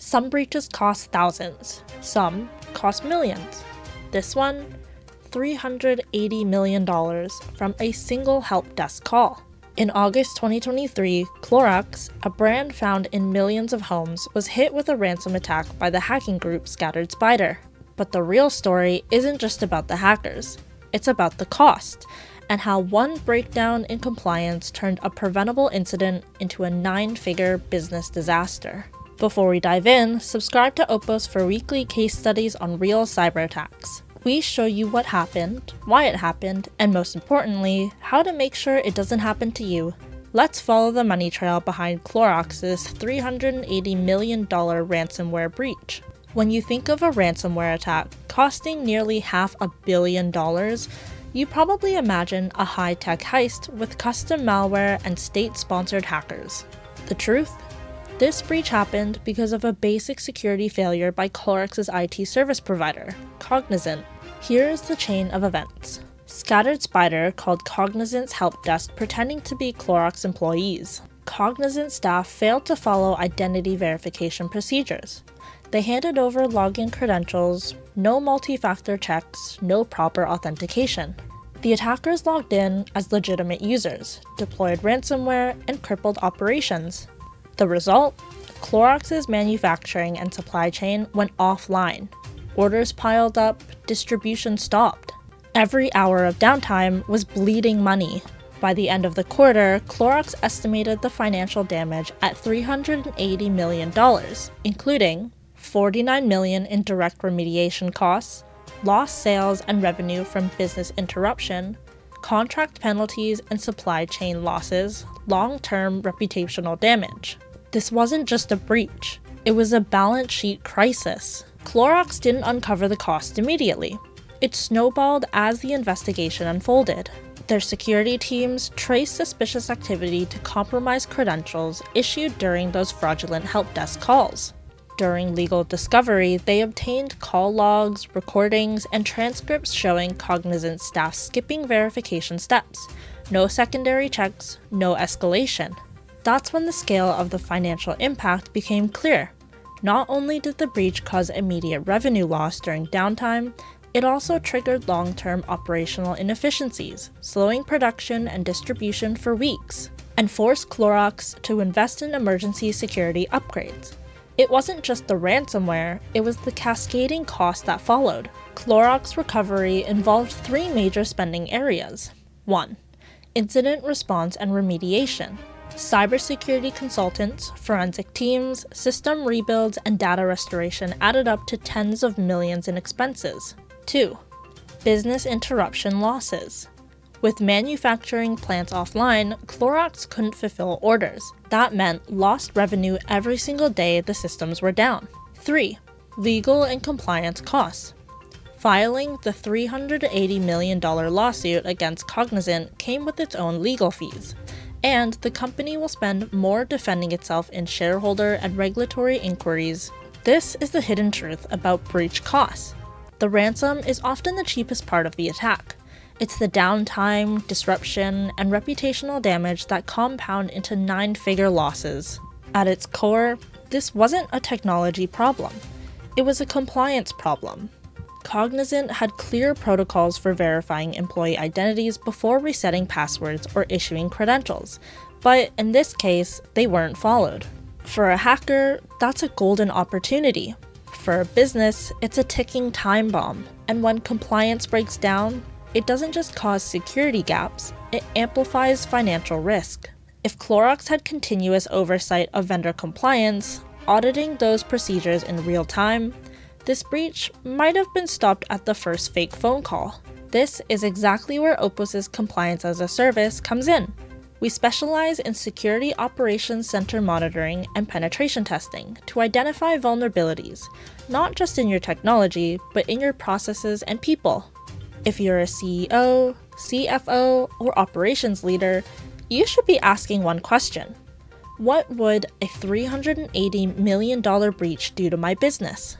Some breaches cost thousands, some cost millions. This one, $380 million from a single help desk call. In August 2023, Clorox, a brand found in millions of homes, was hit with a ransom attack by the hacking group Scattered Spider. But the real story isn't just about the hackers. It's about the cost, and how one breakdown in compliance turned a preventable incident into a 9-figure business disaster. Before we dive in, subscribe to Oppos for weekly case studies on real cyber attacks. We show you what happened, why it happened, and most importantly, how to make sure it doesn't happen to you. Let's follow the money trail behind Clorox's $380 million ransomware breach. When you think of a ransomware attack costing nearly $500 million, you probably imagine a high-tech heist with custom malware and state-sponsored hackers. The truth? This breach happened because of a basic security failure by Clorox's IT service provider, Cognizant. Here's the chain of events. Scattered Spider called Cognizant's help desk pretending to be Clorox employees. Cognizant staff failed to follow identity verification procedures. They handed over login credentials, no multi-factor checks, no proper authentication. The attackers logged in as legitimate users, deployed ransomware, and crippled operations. The result? Clorox's manufacturing and supply chain went offline. Orders piled up, distribution stopped. Every hour of downtime was bleeding money. By the end of the quarter, Clorox estimated the financial damage at $380 million, including $49 million in direct remediation costs, lost sales and revenue from business interruption, contract penalties and supply chain losses, long-term reputational damage. This wasn't just a breach, it was a balance sheet crisis. Clorox didn't uncover the cost immediately. It snowballed as the investigation unfolded. Their security teams traced suspicious activity to compromised credentials issued during those fraudulent help desk calls. During legal discovery, they obtained call logs, recordings, and transcripts showing Cognizant staff skipping verification steps. No secondary checks, no escalation. That's when the scale of the financial impact became clear. Not only did the breach cause immediate revenue loss during downtime, it also triggered long-term operational inefficiencies, slowing production and distribution for weeks, and forced Clorox to invest in emergency security upgrades. It wasn't just the ransomware, it was the cascading cost that followed. Clorox recovery involved 3 major spending areas. 1. Incident response and remediation. Cybersecurity consultants, forensic teams, system rebuilds, and data restoration added up to tens of millions in expenses. 2. Business interruption losses. With manufacturing plants offline, Clorox couldn't fulfill orders. That meant lost revenue every single day the systems were down. 3. Legal and compliance costs. Filing the $380 million lawsuit against Cognizant came with its own legal fees, and the company will spend more defending itself in shareholder and regulatory inquiries. This is the hidden truth about breach costs. The ransom is often the cheapest part of the attack. It's the downtime, disruption, and reputational damage that compound into 9-figure losses. At its core, this wasn't a technology problem. It was a compliance problem. Cognizant had clear protocols for verifying employee identities before resetting passwords or issuing credentials, but in this case, they weren't followed. For a hacker, that's a golden opportunity. For a business, it's a ticking time bomb, and when compliance breaks down, it doesn't just cause security gaps, it amplifies financial risk. If Clorox had continuous oversight of vendor compliance, auditing those procedures in real time, this breach might have been stopped at the first fake phone call. This is exactly where Oppos's Compliance as a Service comes in. We specialize in security operations center monitoring and penetration testing to identify vulnerabilities, not just in your technology, but in your processes and people. If you're a CEO, CFO, or operations leader, you should be asking one question. What would a $380 million breach do to my business?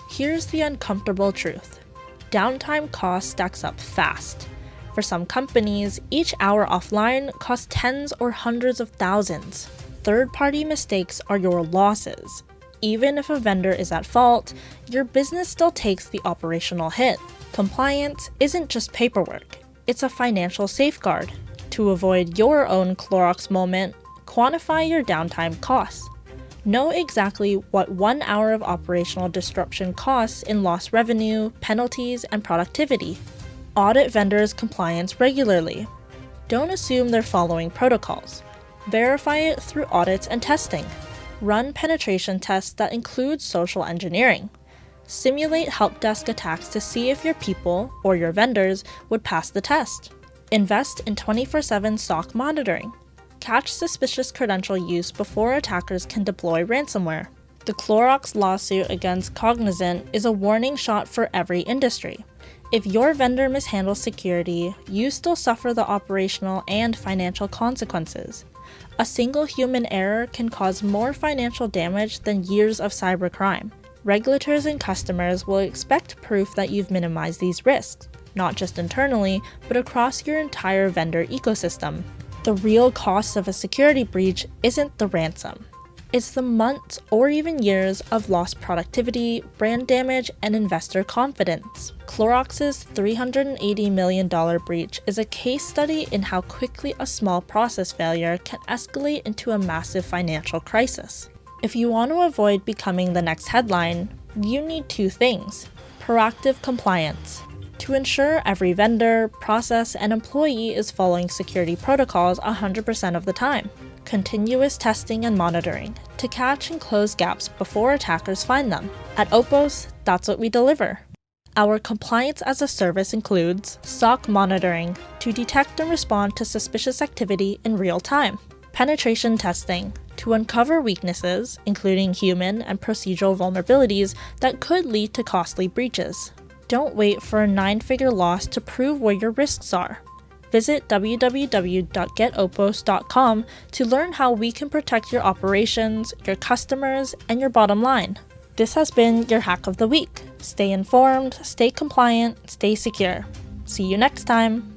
Here's the uncomfortable truth. Downtime cost stacks up fast. For some companies, each hour offline costs tens or hundreds of thousands. Third-party mistakes are your losses. Even if a vendor is at fault, your business still takes the operational hit. Compliance isn't just paperwork, it's a financial safeguard. To avoid your own Clorox moment, quantify your downtime costs. Know exactly what 1 hour of operational disruption costs in lost revenue, penalties, and productivity. Audit vendors' compliance regularly. Don't assume they're following protocols. Verify it through audits and testing. Run penetration tests that include social engineering. Simulate help desk attacks to see if your people, or your vendors, would pass the test. Invest in 24/7 SOC monitoring. Catch suspicious credential use before attackers can deploy ransomware. The Clorox lawsuit against Cognizant is a warning shot for every industry. If your vendor mishandles security, you still suffer the operational and financial consequences. A single human error can cause more financial damage than years of cybercrime. Regulators and customers will expect proof that you've minimized these risks, not just internally, but across your entire vendor ecosystem. The real cost of a security breach isn't the ransom. It's the months or even years of lost productivity, brand damage, and investor confidence. Clorox's $380 million breach is a case study in how quickly a small process failure can escalate into a massive financial crisis. If you want to avoid becoming the next headline, you need two things: proactive compliance, to ensure every vendor, process, and employee is following security protocols 100% of the time. Continuous testing and monitoring, to catch and close gaps before attackers find them. At Oppos, that's what we deliver. Our compliance as a service includes SOC monitoring, to detect and respond to suspicious activity in real time. Penetration testing, to uncover weaknesses, including human and procedural vulnerabilities that could lead to costly breaches. Don't wait for a 9-figure loss to prove where your risks are. Visit www.getoppos.com to learn how we can protect your operations, your customers, and your bottom line. This has been your Hack of the Week. Stay informed, stay compliant, stay secure. See you next time.